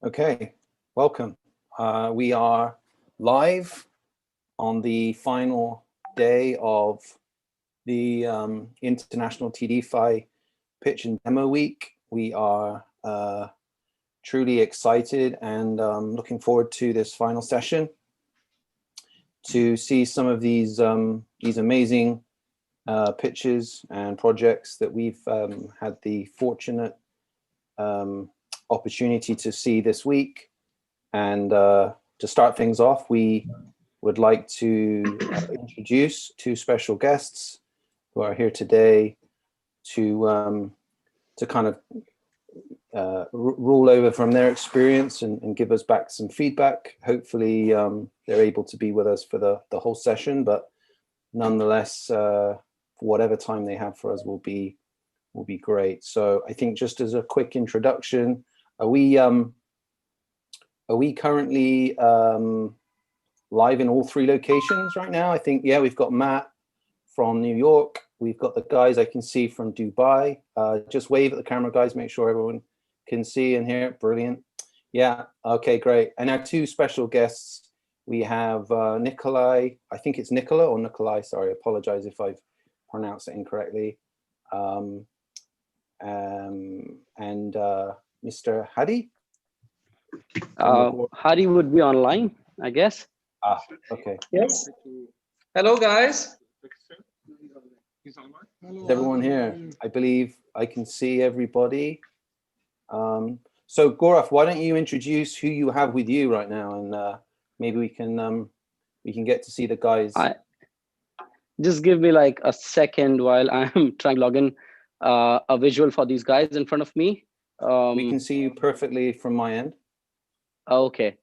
Okay, welcome. We are live on the final day of the International TDeFi Pitch and Demo Week. We are truly excited and looking forward to this final session to see some of these amazing pitches and projects that we've had the fortunate opportunity to see this week. And to start things off, we would like to introduce two special guests who are here today to kind of rule over from their experience and give us back some feedback. Hopefully they're able to be with us for the whole session, but nonetheless, whatever time they have for us will be great. So I think just as a quick introduction, are we currently live in all three locations right now? I think, yeah, we've got Matt from New York. We've got the guys I can see from Dubai. Just wave at the camera, guys, make sure everyone can see and hear. Brilliant. Yeah, okay, great. And our two special guests, we have Nikolai, I think it's Nicola or Nikolai, sorry, I apologize if I've pronounced it incorrectly. And Mr. Hadi? Hadi would be online, I guess. Ah, okay. Yes. Hello, guys. Is everyone here? I believe I can see everybody. So Gaurav, why don't you introduce who you have with you right now, and maybe we can get to see the guys. Just give me like a second while I'm trying to log in a visual for these guys in front of me. We can see you perfectly from my end. Okay,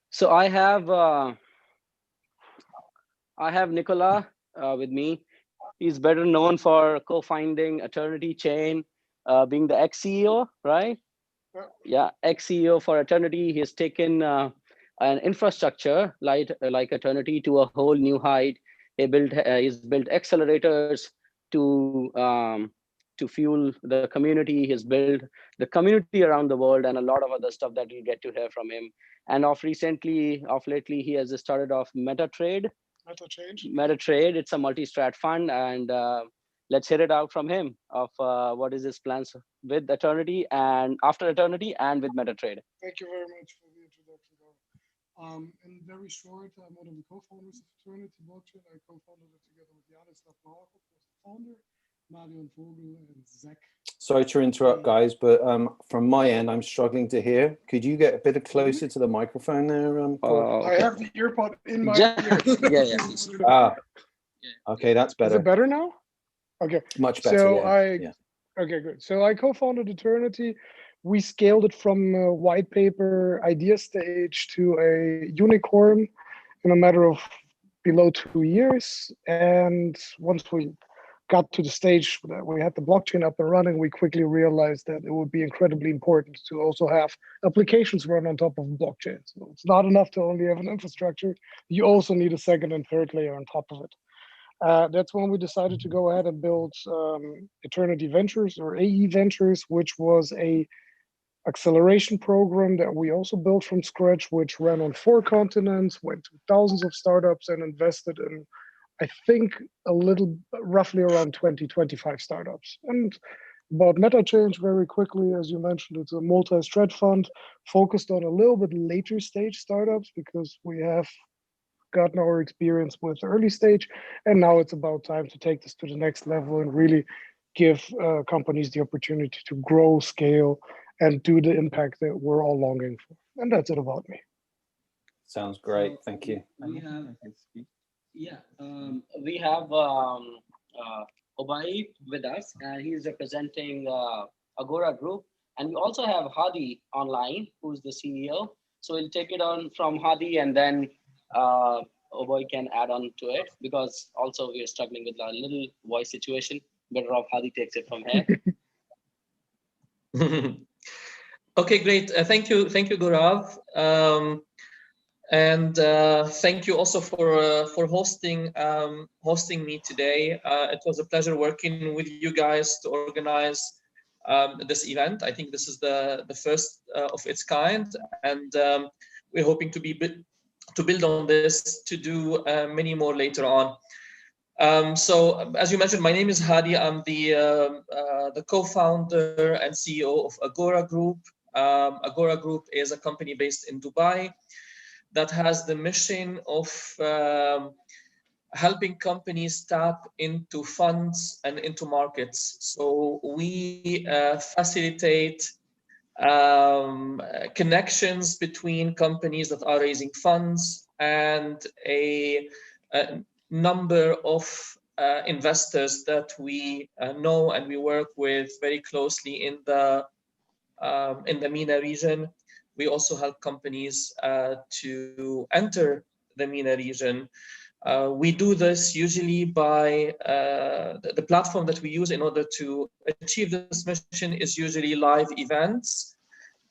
so I have Nicola with me. He's better known for co-founding Eternity Chain, being the ex-CEO, right? Yeah, ex-CEO for Eternity. He has taken an infrastructure like Eternity to a whole new height. He's built accelerators to fuel the community. He's built the community around the world and a lot of other stuff that you'll get to hear from him. And of lately, he has started off MetaTrade. It's a multi-strat fund, and let's hear it out from him of what is his plans with Eternity and after Eternity and with MetaTrade. Thank you very much for the introduction. In very short, I'm one of the co-founders of Eternity Blockchain. I co-founded it together with Janis Lavmarov, who was the founder, Marion Vogel, and Zach. Sorry to interrupt, guys, but from my end, I'm struggling to hear. Could you get a bit closer to the microphone there? Okay. I have the earpod in my ear. Yeah. Okay, that's better. Is it better now? Okay. Much better. So yeah. Okay, good. So I co-founded Eternity. We scaled it from a white paper idea stage to a unicorn in a matter of below 2 years. And once we got to the stage that we had the blockchain up and running, we quickly realized that it would be incredibly important to also have applications run on top of blockchain. So it's not enough to only have an infrastructure. You also need a second and third layer on top of it. That's when we decided to go ahead and build Eternity Ventures, or AE Ventures, which was a acceleration program that we also built from scratch, which ran on 4 continents, went to thousands of startups, and invested in, I think, roughly around 20-25 startups. And about MetaChange, very quickly, as you mentioned, it's a multi-strat fund focused on a little bit later stage startups because we have gotten our experience with early stage, and now it's about time to take this to the next level and really give companies the opportunity to grow, scale, and do the impact that we're all longing for. And that's it about me. Sounds great. Thank you. We have Obai with us, and he's representing Agora Group. And we also have Hadi online, who's the CEO. So we'll take it on from Hadi, and then Obai can add on to it, because also we are struggling with a little voice situation. Better off Hadi takes it from here. Okay, great. Thank you, Gaurav. And thank you also for hosting me today. It was a pleasure working with you guys to organize this event. I think this is the first of its kind, and we're hoping to build on this to do many more later on. So as you mentioned, my name is Hadi. I'm the co-founder and CEO of Agora Group. Agora Group is a company based in Dubai that has the mission of helping companies tap into funds and into markets. So we facilitate connections between companies that are raising funds and a number of investors that we know and we work with very closely in the MENA region. We also help companies to enter the MENA region. We do this usually by the platform that we use in order to achieve this mission is usually live events.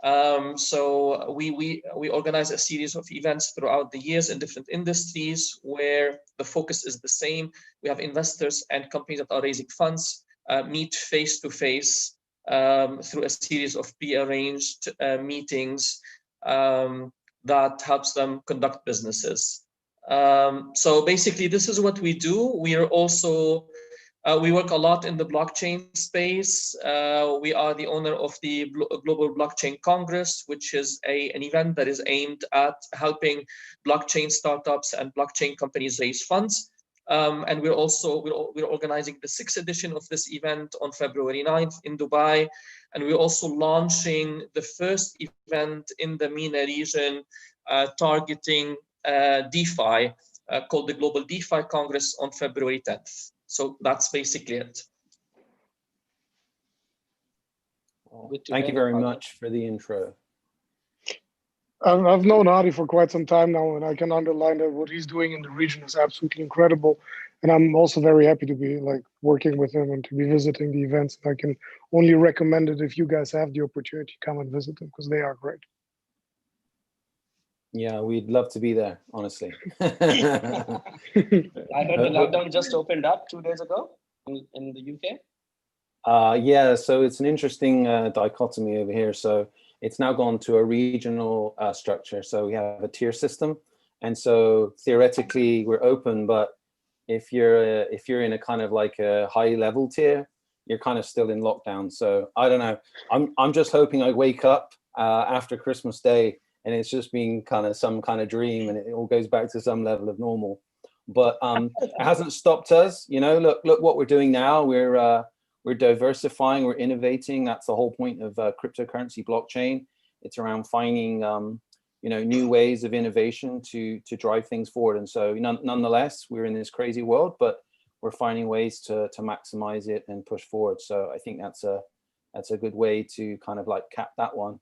So we organize a series of events throughout the years in different industries where the focus is the same. We have investors and companies that are raising funds meet face to face through a series of pre-arranged meetings that helps them conduct businesses. So basically, this is what we do. We are also we work a lot in the blockchain space. We are the owner of the Global Blockchain Congress, which is an event that is aimed at helping blockchain startups and blockchain companies raise funds. And we're organizing the 6th edition of this event on February 9th in Dubai. And we're also launching the first event in the MENA region targeting DeFi called the Global DeFi Congress on February 10th. So that's basically it. Thank you very much for the intro. I've known Hadi for quite some time now, and I can underline that what he's doing in the region is absolutely incredible. And I'm also very happy to be working with him and to be visiting the events. I can only recommend it if you guys have the opportunity to come and visit them, because they are great. Yeah, we'd love to be there, honestly. I heard the lockdown just opened up 2 days ago in the UK. Yeah, so it's an interesting dichotomy over here. So it's now gone to a regional structure. So we have a tier system. And so theoretically we're open, but if you're in a kind of like a high level tier, you're kind of still in lockdown. So I don't know. I'm just hoping I wake up after Christmas Day and it's just been kind of some kind of dream and it all goes back to some level of normal. But it hasn't stopped us. You know, look what we're doing now. We're diversifying, we're innovating. That's the whole point of cryptocurrency blockchain. It's around finding you know, new ways of innovation to drive things forward. And so nonetheless, we're in this crazy world, but we're finding ways to maximize it and push forward. So I think that's a good way to kind of like cap that one.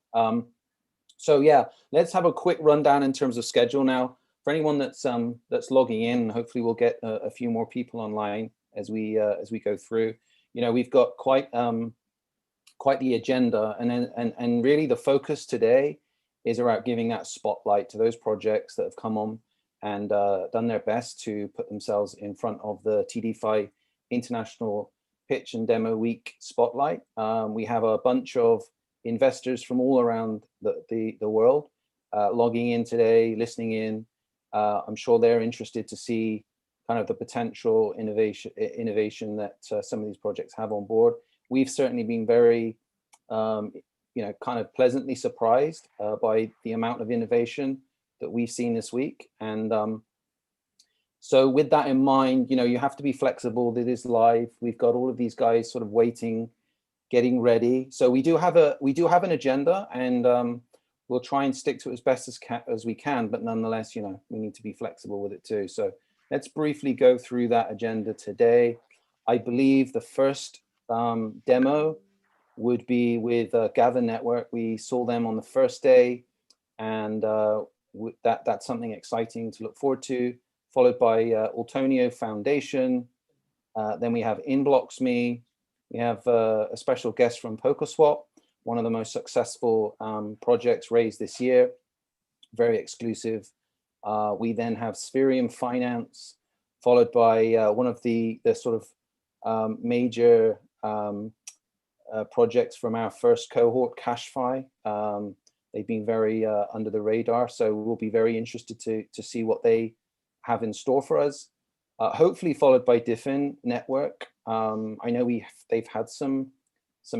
So yeah, let's have a quick rundown in terms of schedule now. For anyone that's logging in, hopefully we'll get a few more people online as we go through. You know, we've got quite the agenda, and really the focus today is about giving that spotlight to those projects that have come on and done their best to put themselves in front of the TDeFi International Pitch and Demo Week spotlight. We have a bunch of investors from all around the world logging in today, listening in. I'm sure they're interested to see kind of the potential innovation that some of these projects have on board. We've certainly been very, you know, kind of pleasantly surprised by the amount of innovation that we've seen this week. And so with that in mind, you know, you have to be flexible. It is live. We've got all of these guys sort of waiting, getting ready. So we do have an agenda, and we'll try and stick to it as best as we can. But nonetheless, you know, we need to be flexible with it too. So let's briefly go through that agenda today. I believe the first demo would be with Gather Network. We saw them on the first day, and that's something exciting to look forward to, followed by Altonio Foundation. Then we have InBlocksMe. We have a special guest from PokerSwap, one of the most successful projects raised this year, very exclusive. We then have Spherium Finance, followed by one of the sort of major projects from our first cohort, CashFi. They've been very under the radar, so we'll be very interested to see what they have in store for us. Hopefully followed by Diffin Network. I know they've had some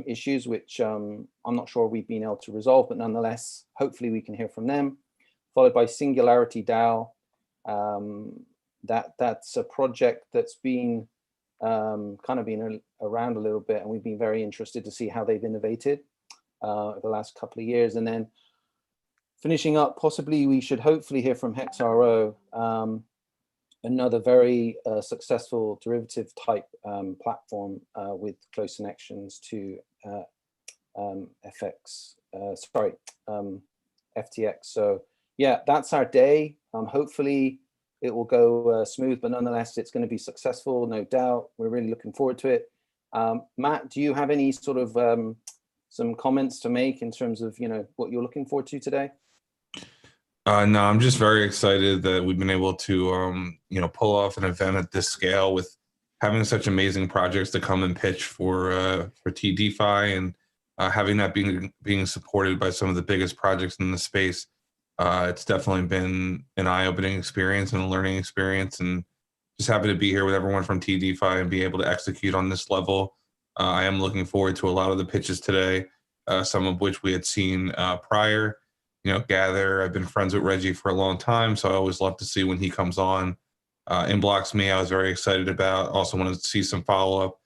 issues which I'm not sure we've been able to resolve, but nonetheless, hopefully we can hear from them. Followed by Singularity DAO. That's a project that's been kind of been around a little bit, and we've been very interested to see how they've innovated over the last couple of years. And then finishing up, possibly we should hopefully hear from HexRO, another very successful derivative type platform with close connections to FTX. So yeah, that's our day. Hopefully it will go smooth, but nonetheless, it's going to be successful, no doubt. We're really looking forward to it. Matt, do you have any sort of some comments to make in terms of, you know, what you're looking forward to today? No, I'm just very excited that we've been able to, you know, pull off an event at this scale with having such amazing projects to come and pitch for TDeFi, and having that being supported by some of the biggest projects in the space. It's definitely been an eye-opening experience and a learning experience, and just happy to be here with everyone from TDeFi and be able to execute on this level. I am looking forward to a lot of the pitches today, some of which we had seen prior. You know, Gather, I've been friends with Reggie for a long time, so I always love to see when he comes on. Inblocks Me, I was very excited about. Also want to see some follow-up,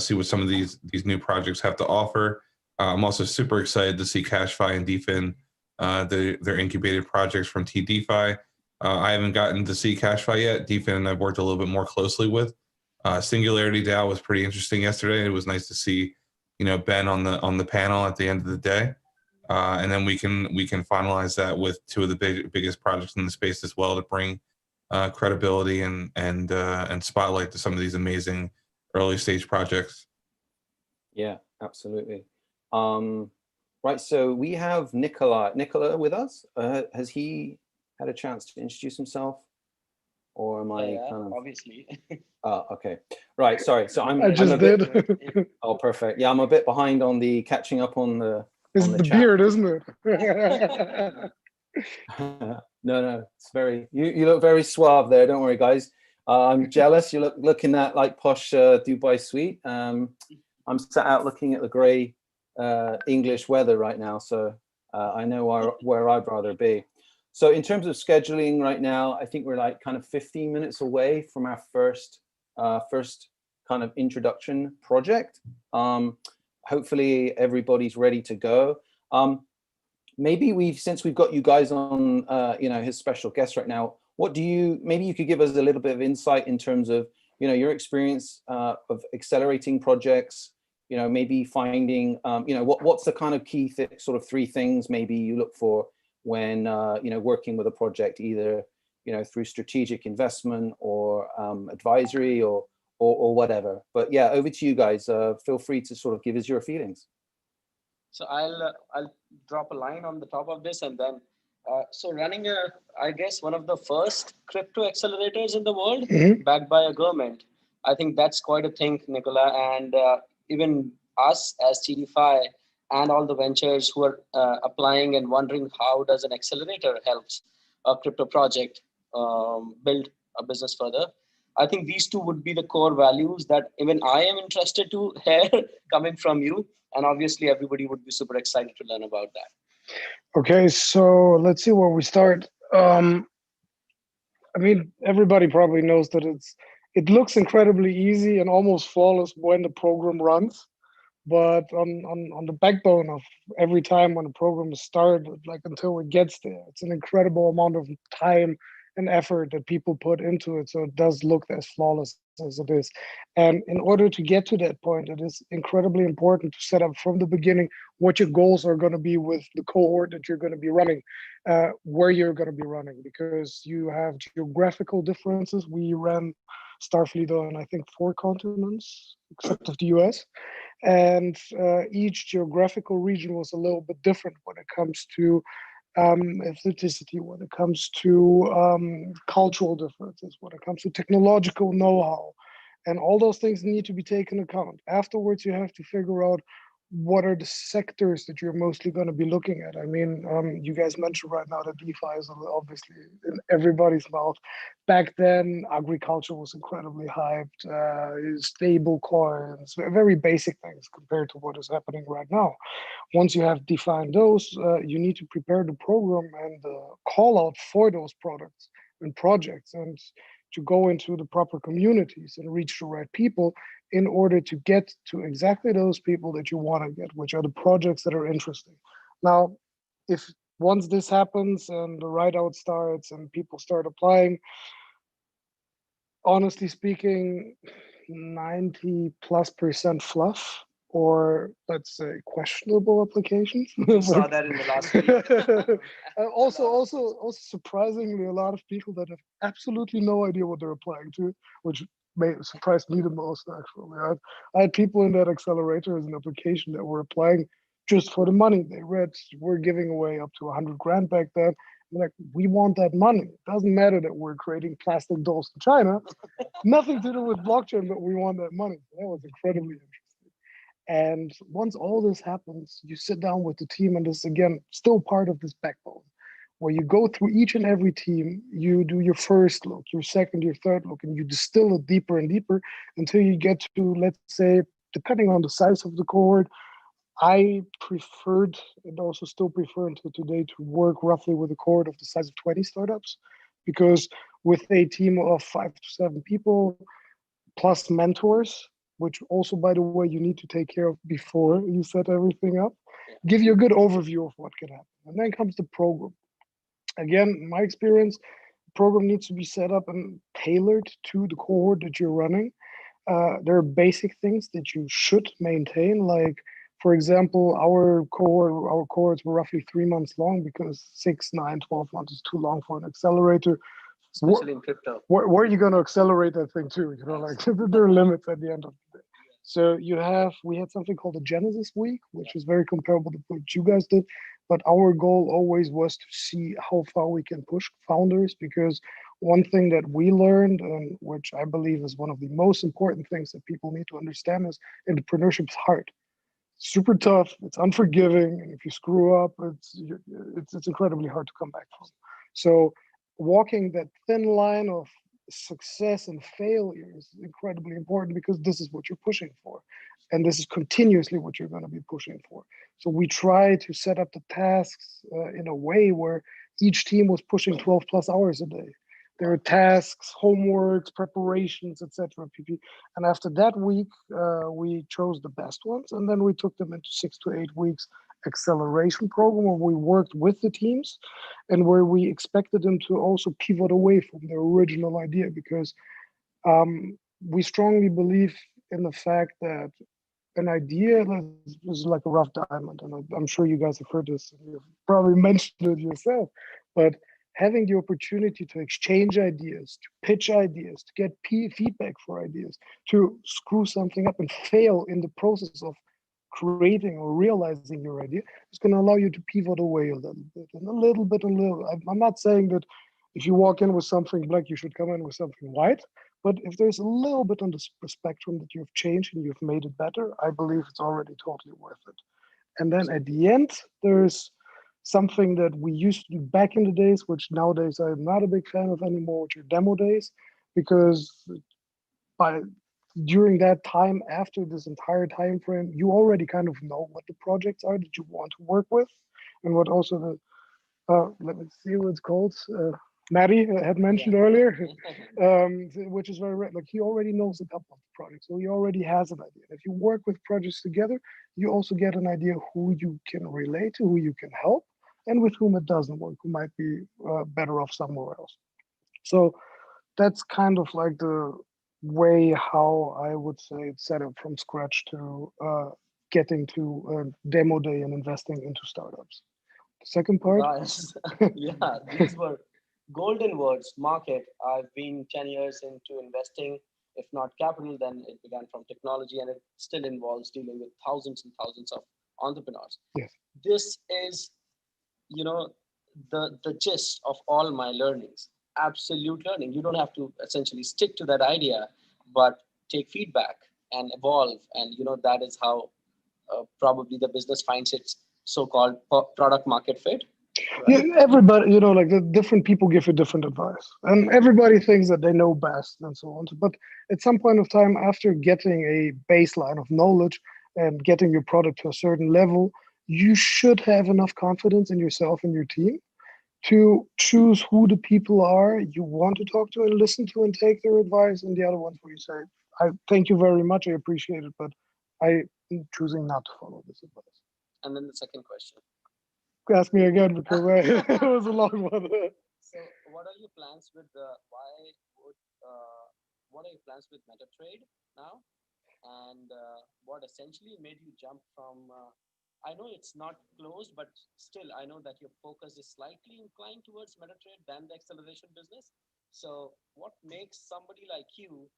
see what some of these new projects have to offer. I'm also super excited to see CashFi and Diffin, their incubated projects from TDeFi. I haven't gotten to see CashFi yet. Diffin I've worked a little bit more closely with. Singularity DAO was pretty interesting yesterday. It was nice to see, you know, Ben on the panel at the end of the day. And then we can finalize that with two of the biggest projects in the space as well, to bring credibility and spotlight to some of these amazing early stage projects. Yeah, absolutely. Right, so we have Nicola with us. Has he had a chance to introduce himself, or am I kind of... Obviously. Oh, okay. Right, sorry. So I just did. Oh, perfect. Yeah, I'm a bit behind on the catching up on the... It's the chat. beard, isn't it? No, it's very... You look very suave there. Don't worry, guys. I'm jealous. You're looking at like posh Dubai suite. I'm sat out looking at the grey English weather right now, so I know where I'd rather be. So in terms of scheduling right now, I think we're like kind of 15 minutes away from our first kind of introduction project. Hopefully everybody's ready to go. Maybe since we've got you guys on, you know, his special guest right now, maybe you could give us a little bit of insight in terms of, you know, your experience of accelerating projects, you know, maybe finding, you know, what's the kind of key sort of three things maybe you look for when, you know, working with a project, either, you know, through strategic investment or advisory or whatever. But yeah, over to you guys. Feel free to sort of give us your feelings. So I'll drop a line on the top of this, and then so running I guess one of the first crypto accelerators in the world, backed by a government. I think that's quite a thing, Nicola, and even us as TDeFi and all the ventures who are applying and wondering how does an accelerator helps a crypto project build a business further. I think these two would be the core values that even I am interested to hear coming from you. And obviously everybody would be super excited to learn about that. Okay, so let's see where we start. I mean, everybody probably knows that it looks incredibly easy and almost flawless when the program runs. But on the backbone of every time when a program is started, like until it gets there, it's an incredible amount of time and effort that people put into it. So it does look as flawless as it is. And in order to get to that point, it is incredibly important to set up from the beginning what your goals are going to be with the cohort that you're going to be running, where you're going to be running, because you have geographical differences. We ran Starfleet on, I think, 4 continents, except of the US. And each geographical region was a little bit different when it comes to ethnicity, when it comes to cultural differences, when it comes to technological know-how. And all those things need to be taken account. Afterwards, you have to figure out what are the sectors that you're mostly going to be looking at? I mean, you guys mentioned right now that DeFi is obviously in everybody's mouth. Back then, agriculture was incredibly hyped, stable coins, very basic things compared to what is happening right now. Once you have defined those, you need to prepare the program and the call out for those products and projects, and to go into the proper communities and reach the right people in order to get to exactly those people that you want to get, which are the projects that are interesting. Now, if once this happens and the write out starts and people start applying, honestly speaking, 90+% fluff, or let's say questionable applications. We saw that in the last week. also surprisingly, a lot of people that have absolutely no idea what they're applying to, which may surprise me the most actually. I had people in that accelerator as an application that were applying just for the money. They read we're giving away up to 100 grand back then. Like, we want that money. It doesn't matter that we're creating plastic dolls in China. Nothing to do with blockchain, but we want that money. That was incredibly interesting. And once all this happens, you sit down with the team, and this is, again, still part of this backbone, where you go through each and every team, you do your first look, your second, your third look, and you distill it deeper and deeper until you get to, let's say, depending on the size of the cohort, I preferred, and also still prefer until today, to work roughly with a cohort of the size of 20 startups, because with a team of 5 to 7 people, plus mentors, which also, by the way, you need to take care of before you set everything up, give you a good overview of what can happen. And then comes the program. Again, in my experience, the program needs to be set up and tailored to the cohort that you're running. There are basic things that you should maintain, like, for example, our cohorts were roughly 3 months long, because 6, 9, 12 months is too long for an accelerator. Especially in crypto. Where are you going to accelerate that thing to? You know, like, there are limits at the end of the day. So we had something called the Genesis Week, which is very comparable to what you guys did. But our goal always was to see how far we can push founders, because one thing that we learned, and which I believe is one of the most important things that people need to understand, is entrepreneurship's hard. Super tough, it's unforgiving, and if you screw up, it's incredibly hard to come back from. So walking that thin line of success and failure is incredibly important, because this is what you're pushing for, and this is continuously what you're going to be pushing for. So we try to set up the tasks in a way where each team was pushing 12+ hours a day. There are tasks, homeworks, preparations, etc. And after that week, we chose the best ones, and then we took them into 6 to 8 weeks acceleration program, where we worked with the teams and where we expected them to also pivot away from their original idea, because we strongly believe in the fact that an idea is like a rough diamond, and I'm sure you guys have heard this, and you've probably mentioned it yourself, but having the opportunity to exchange ideas, to pitch ideas, to get feedback for ideas, to screw something up and fail in the process of creating or realizing your idea, is going to allow you to pivot away a little bit, and a little bit. I'm not saying that if you walk in with something black, you should come in with something white, but if there's a little bit on the spectrum that you've changed and you've made it better, I believe it's already totally worth it. And then at the end, there's something that we used to do back in the days, which nowadays I'm not a big fan of anymore, which are demo days, because during that time, after this entire time frame, you already kind of know what the projects are that you want to work with, and what also let me see what it's called. Maddie had mentioned earlier, which is very right. Like, he already knows a couple of the projects, so he already has an idea. If you work with projects together, you also get an idea who you can relate to, who you can help, and with whom it doesn't work, who might be better off somewhere else. So that's kind of like the way how I would say it's set up from scratch to getting to a demo day and investing into startups. The second part? Guys, yeah, these were golden words. Market. I've been 10 years into investing. If not capital, then it began from technology, and it still involves dealing with thousands and thousands of entrepreneurs. Yes. This is, the gist of all my learnings. Absolute learning. You don't have to essentially stick to that idea, but take feedback and evolve. And that is how probably the business finds its so-called product market fit. Right? Yeah, everybody, like the different people give you different advice, and everybody thinks that they know best and so on. But at some point of time, after getting a baseline of knowledge and getting your product to a certain level, you should have enough confidence in yourself and your team to choose who the people are you want to talk to and listen to and take their advice, and the other ones where you say, I thank you very much, I appreciate it, but I'm choosing not to follow this advice. And then the second question. Ask me again, because it was a long one. So what are your plans with what are your plans with MetaTrade now? And what essentially made you jump from, I know it's not closed, but still I know that your focus is slightly inclined towards MetaTrade than the acceleration business. So what makes somebody like you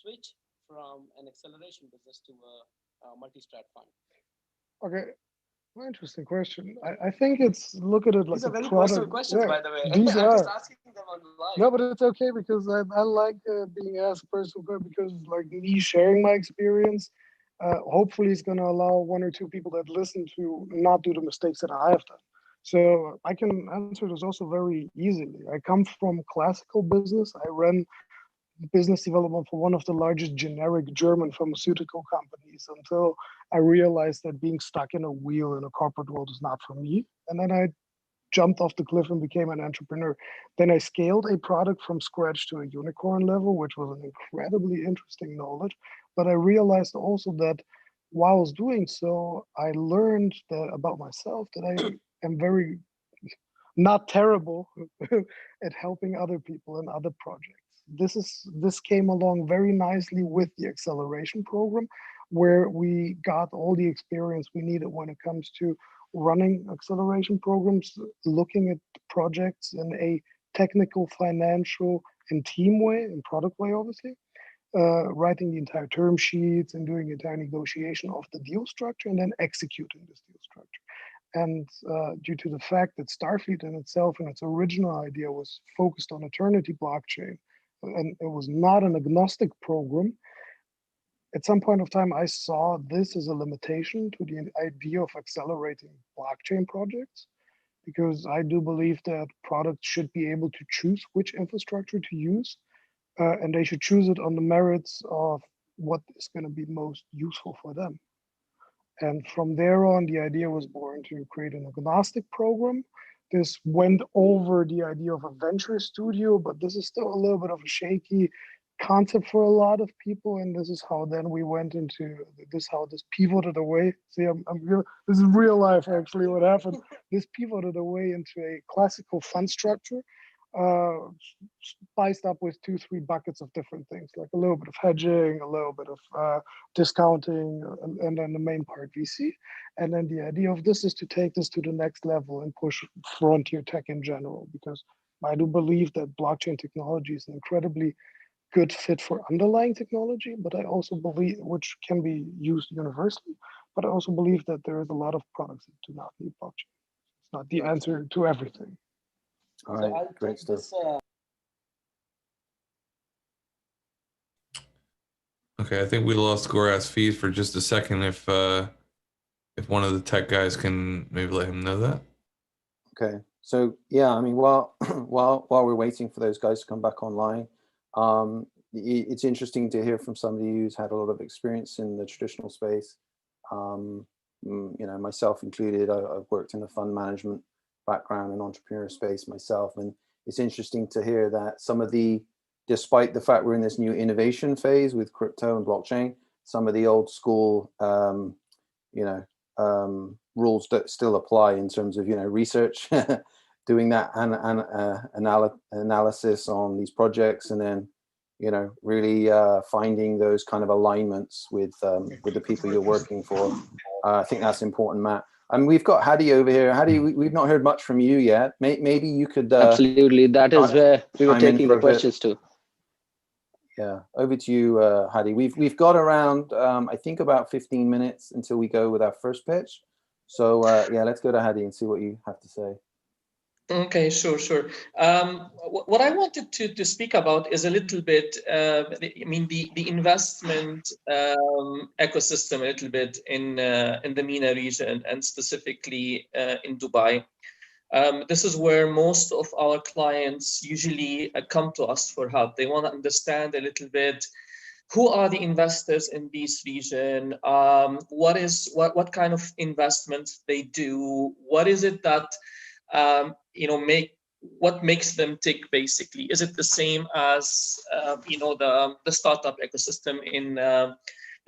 switch from an acceleration business to a multi-strat fund? Okay. Interesting question. I think look at it like these are very product. personal questions, by the way. These I'm are. just asking them on live. No, but it's okay, because I like being asked personal, because like me sharing my experience, hopefully it's going to allow one or two people that listen to not do the mistakes that I have done. So I can answer this also very easily. I come from classical business. I ran business development for one of the largest generic German pharmaceutical companies until I realized that being stuck in a wheel in a corporate world is not for me. And then I jumped off the cliff and became an entrepreneur. Then I scaled a product from scratch to a unicorn level, which was an incredibly interesting knowledge. But I realized also that while I was doing so, I learned that about myself, that I am very not terrible at helping other people in other projects. This came along very nicely with the acceleration program, where we got all the experience we needed when it comes to running acceleration programs, looking at projects in a technical, financial, and team way, and product way, obviously, writing the entire term sheets and doing the entire negotiation of the deal structure, and then executing this deal structure. And due to the fact that Starfleet in itself and its original idea was focused on eternity blockchain, and it was not an agnostic program, at some point of time, I saw this as a limitation to the idea of accelerating blockchain projects, because I do believe that products should be able to choose which infrastructure to use, and they should choose it on the merits of what is going to be most useful for them. And from there on, the idea was born to create an agnostic program. This went over the idea of a venture studio, but this is still a little bit of a shaky concept for a lot of people. And this is how then we went into this, how this pivoted away. See, this is real life, actually, what happened. This pivoted away into a classical fund structure, spiced up with 2-3 buckets of different things, like a little bit of hedging, a little bit of discounting, and then the main part VC. And then the idea of this is to take this to the next level and push frontier tech in general, because I do believe that blockchain technology is an incredibly good fit for underlying technology, but I also believe, which can be used universally, but I also believe that there is a lot of products that do not need blockchain. It's not the answer to everything. All right, so great stuff. Okay, I think we lost Goraz's feed for just a second. If one of the tech guys can maybe let him know that. Okay, so yeah, I mean, while we're waiting for those guys to come back online, it's interesting to hear from somebody who's had a lot of experience in the traditional space. Myself included. I've worked in the fund management background and entrepreneur space myself, and it's interesting to hear that some of the, despite the fact we're in this new innovation phase with crypto and blockchain, some of the old school rules that still apply in terms of research, doing that analysis on these projects, and then really finding those kind of alignments with the people you're working for. I think that's important, Matt. And we've got Hadi over here. Hadi, we've not heard much from you yet. Maybe you could absolutely, that is where we were taking the questions to. Yeah, over to you, Hadi. We've got around I think about 15 minutes until we go with our first pitch. So yeah, let's go to Hadi and see what you have to say. Okay, sure. What I wanted to speak about is a little bit, the investment ecosystem a little bit in the MENA region, and specifically in Dubai. This is where most of our clients usually come to us for help. They want to understand a little bit who are the investors in this region, what kind of investments they do, what is it that what makes them tick, basically. Is it the same as the startup ecosystem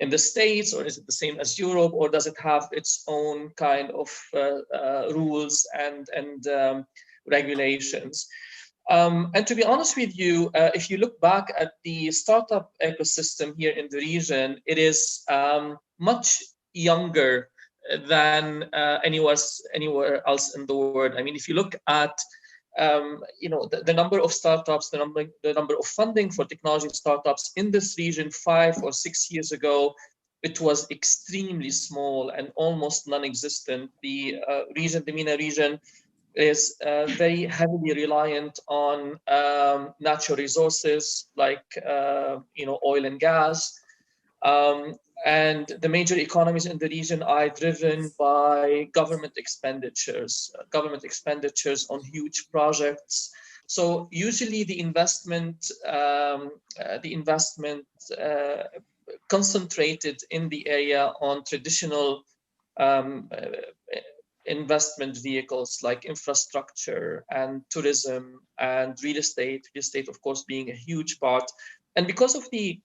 in the States, or is it the same as Europe, or does it have its own kind of rules and regulations? And to be honest with you, if you look back at the startup ecosystem here in the region, it is much younger than anywhere else in the world. I mean, if you look at the number of startups, the number of funding for technology startups in this region 5 or 6 years ago, it was extremely small and almost non-existent. The MENA region, is very heavily reliant on natural resources like oil and gas. And the major economies in the region are driven by government expenditures on huge projects. So usually the investment concentrated in the area on traditional investment vehicles like infrastructure and tourism and real estate, of course, being a huge part. And because of the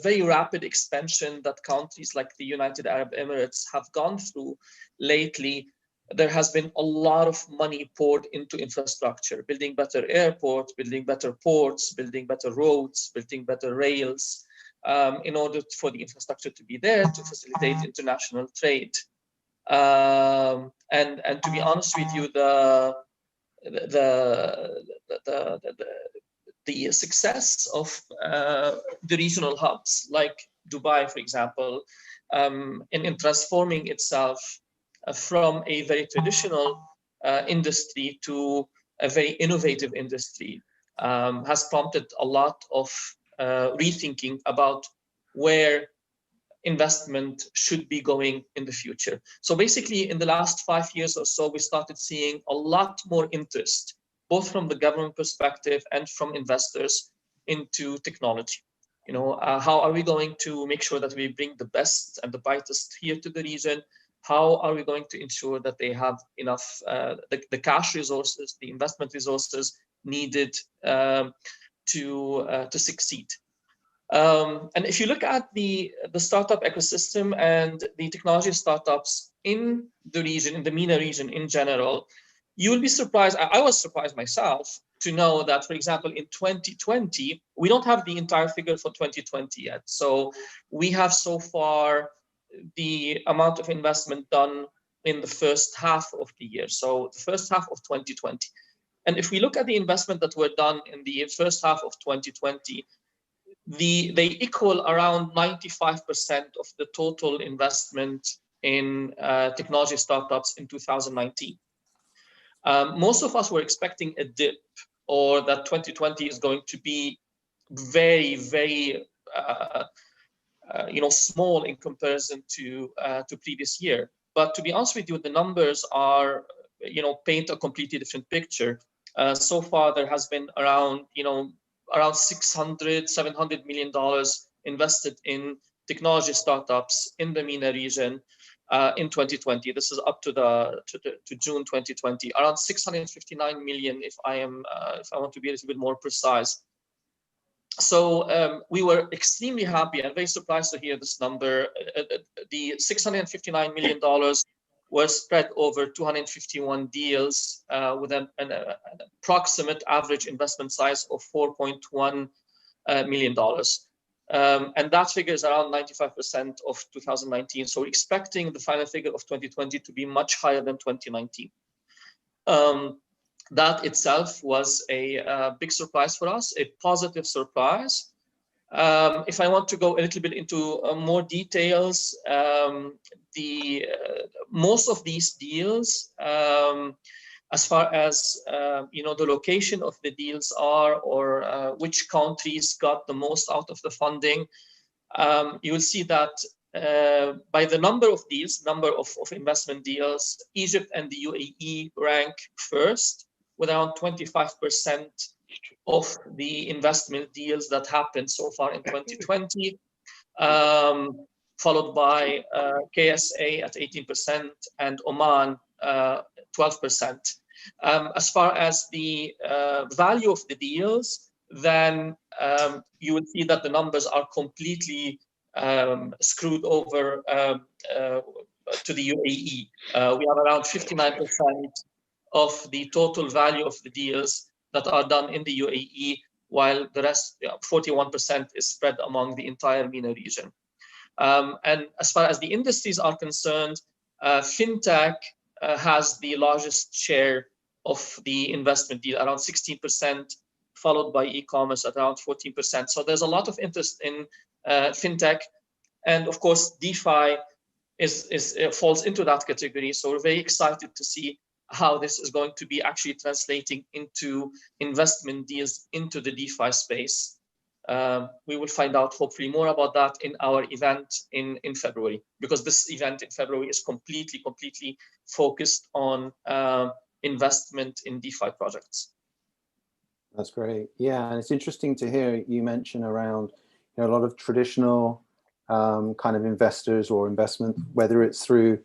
very rapid expansion that countries like the United Arab Emirates have gone through lately, there has been a lot of money poured into infrastructure, building better airports, building better ports, building better roads, building better rails, in order for the infrastructure to be there to facilitate international trade. And to be honest with you, the success of the regional hubs like Dubai, for example, in transforming itself from a very traditional industry to a very innovative industry has prompted a lot of rethinking about where investment should be going in the future. So basically, in the last 5 years or so, we started seeing a lot more interest, both from the government perspective and from investors, into technology. How are we going to make sure that we bring the best and the brightest here to the region? How are we going to ensure that they have enough the cash resources, the investment resources needed to succeed? And if you look at the startup ecosystem and the technology startups in the region, in the MENA region in general, you will be surprised. I was surprised myself to know that, for example, in 2020, we don't have the entire figure for 2020 yet. So we have so far the amount of investment done in the first half of the year. So the first half of 2020. And if we look at the investment that were done in the first half of 2020, they equal around 95% of the total investment in technology startups in 2019. Most of us were expecting a dip, or that 2020 is going to be very, very small in comparison to previous year. But to be honest with you, the numbers are paint a completely different picture. So far, there has been around $600-700 million invested in technology startups in the MENA region in 2020. This is up to June 2020. Around 659 million, if I want to be a little bit more precise. So we were extremely happy and very surprised to hear this number. The $659 million were spread over 251 deals with an approximate average investment size of $4.1 million. And that figure is around 95% of 2019. So we're expecting the final figure of 2020 to be much higher than 2019. That itself was a big surprise for us, a positive surprise. If I want to go a little bit into more details, most of these deals as far as the location of the deals are, or which countries got the most out of the funding, you will see that by the number of deals, number of investment deals, Egypt and the UAE rank first with around 25% of the investment deals that happened so far in 2020, followed by KSA at 18% and Oman 12%. As far as the value of the deals, then you will see that the numbers are completely screwed over to the UAE. We have around 59% of the total value of the deals that are done in the UAE, while the rest, 41%, is spread among the entire MENA region. And as far as the industries are concerned, fintech has the largest share of the investment deal, around 16%, followed by e-commerce at around 14%. So there's a lot of interest in fintech, and of course, DeFi falls into that category. So we're very excited to see how this is going to be actually translating into investment deals into the DeFi space. We will find out hopefully more about that in our event in February, because this event in February is completely focused on investment in DeFi projects. That's great. Yeah, and it's interesting to hear you mention around a lot of traditional kind of investors or investment, whether it's through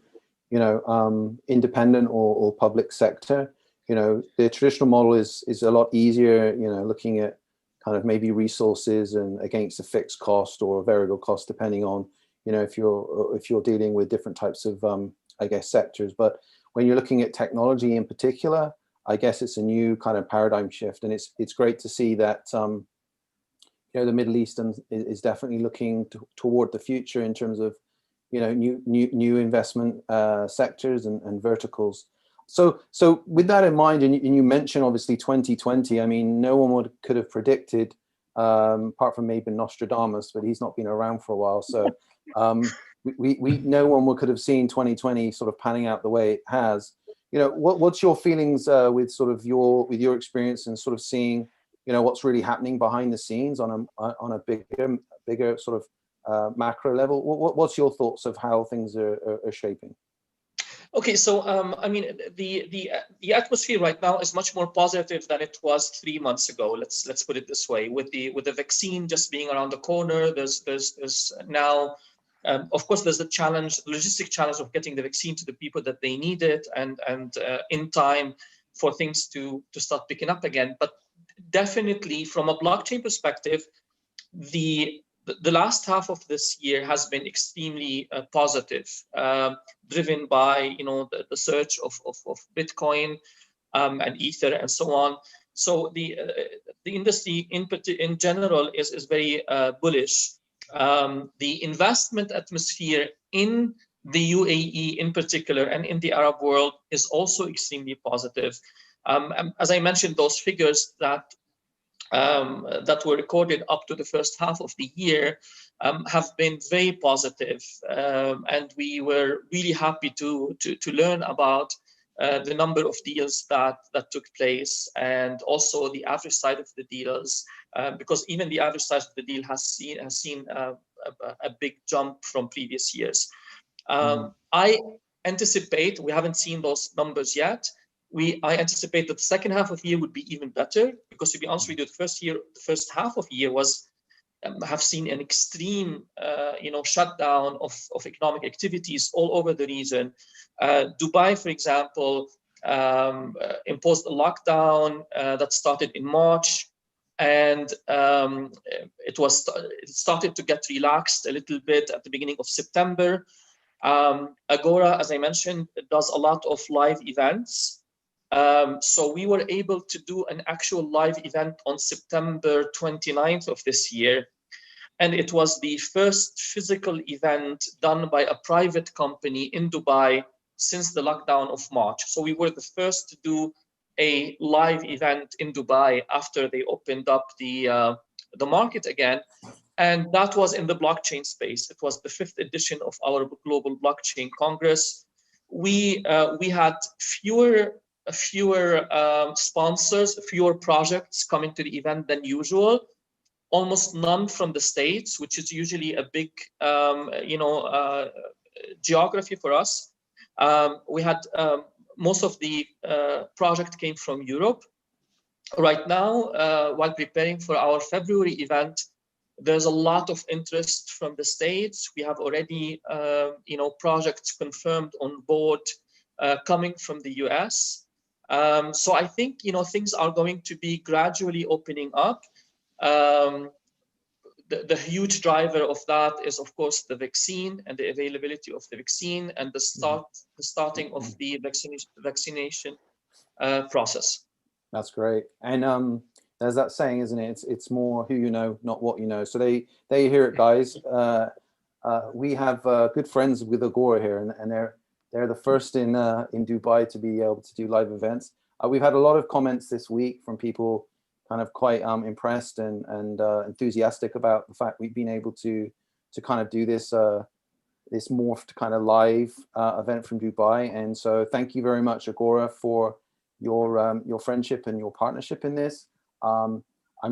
independent or public sector. The traditional model is a lot easier, looking at kind of maybe resources and against a fixed cost or a variable cost, depending on, if you're dealing with different types of, I guess, sectors. But when you're looking at technology in particular, I guess it's a new kind of paradigm shift, and it's great to see that the Middle East is definitely looking toward the future in terms of new investment sectors and verticals. So with that in mind, and you mentioned obviously 2020, I mean, no one could have predicted, apart from maybe Nostradamus, but he's not been around for a while. So no one could have seen 2020 sort of panning out the way it has. What's your feelings with sort of your experience and sort of seeing what's really happening behind the scenes on a bigger sort of macro level? What's your thoughts of how things are shaping? Okay, so I mean, the atmosphere right now is much more positive than it was 3 months ago. Let's put it this way. With the vaccine just being around the corner, there's now, of course, there's the logistic challenge of getting the vaccine to the people that they need it, and in time for things to start picking up again. But definitely, from a blockchain perspective, the last half of this year has been extremely positive, driven by the surge of Bitcoin and Ether and so on. So the industry in general is very bullish. The investment atmosphere in the UAE in particular and in the Arab world is also extremely positive. As I mentioned, those figures that were recorded up to the first half of the year have been very positive, and we were really happy to learn about the number of deals that took place, and also the average size of the deals, because even the average size of the deal has seen a big jump from previous years. I anticipate, we haven't seen those numbers yet, I anticipate that the second half of the year would be even better, because to be honest with you, the first half of the year have seen an extreme shutdown of economic activities all over the region. Dubai, for example, imposed a lockdown that started in March, and it started to get relaxed a little bit at the beginning of September. Agora, as I mentioned, does a lot of live events. So we were able to do an actual live event on September 29th of this year. And it was the first physical event done by a private company in Dubai since the lockdown of March. So we were the first to do a live event in Dubai after they opened up the market again. And that was in the blockchain space. It was the 5th edition of our Global Blockchain Congress. We had fewer fewer sponsors, fewer projects coming to the event than usual. Almost none from the States, which is usually a big, geography for us. We had most of the project came from Europe. Right now, while preparing for our February event, there's a lot of interest from the States. We have already, projects confirmed on board coming from the US. So I think, things are going to be gradually opening up. The huge driver of that is, of course, the vaccine and the availability of the vaccine and the starting of the vaccination process. That's great. And there's that saying, isn't it? It's more who you know, not what you know. So they hear it, guys. We have good friends with Agora here, and they're the first in Dubai to be able to do live events. We've had a lot of comments this week from people kind of quite impressed and enthusiastic about the fact we've been able to kind of do this this morphed kind of live event from Dubai. And so thank you very much, Agora, for your friendship and your partnership in this. I'm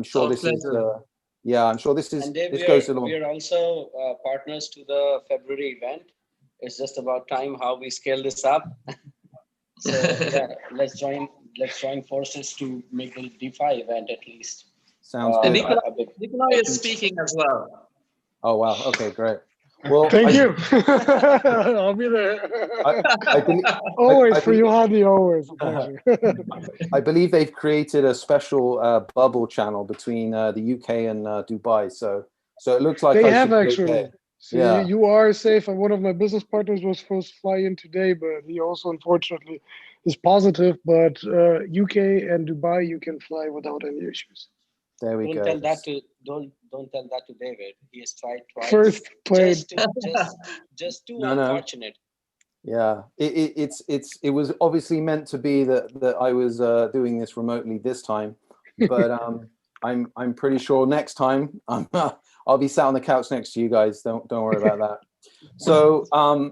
sure this is I'm sure this is, and Dave, this goes along. We are also partners to the February event. It's just about time how we scale this up. So yeah, let's join forces to make the DeFi event at least. Sounds good. Nikolai is speaking as well. Oh wow! Okay, great. Well, thank you. I'll be there. Always for you, Hadi. Always. I believe they've created a special bubble channel between the UK and Dubai. So it looks like they I have should actually. So yeah, you are safe. And one of my business partners was supposed to fly in today, but he also unfortunately is positive. But UK and Dubai, you can fly without any issues. There we go. Don't tell that to David. He has tried twice. First plane. Just too unfortunate. Yeah, it was obviously meant to be that I was doing this remotely this time, but I'm pretty sure next time I'll be sat on the couch next to you guys. Don't worry about that. So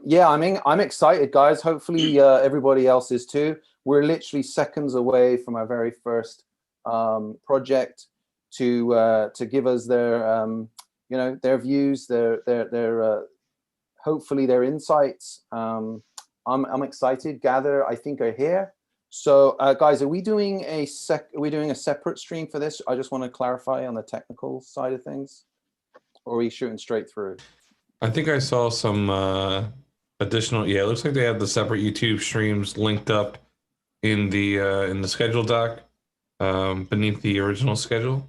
yeah, I'm excited, guys. Hopefully everybody else is too. We're literally seconds away from our very first project to give us their their views, their hopefully their insights. I'm excited. Gather, I think, are here. So guys, are we doing a separate stream for this? I just want to clarify on the technical side of things, or are we shooting straight through? I think I saw some additional. Yeah, it looks like they have the separate YouTube streams linked up in the schedule doc beneath the original schedule.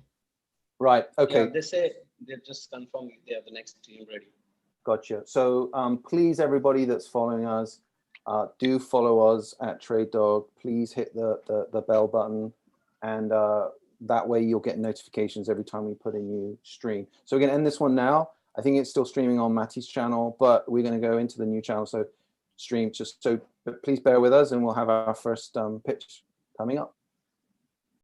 Right. Okay. Yeah, they say they're just confirming they have the next stream ready. Gotcha. So please, everybody that's following us, do follow us at TradeDOG. Please hit the bell button, and that way you'll get notifications every time we put a new stream. So we're going to end this one now. I think it's still streaming on Matty's channel, but we're going to go into the new channel. So stream just so, but please bear with us, and we'll have our first pitch coming up.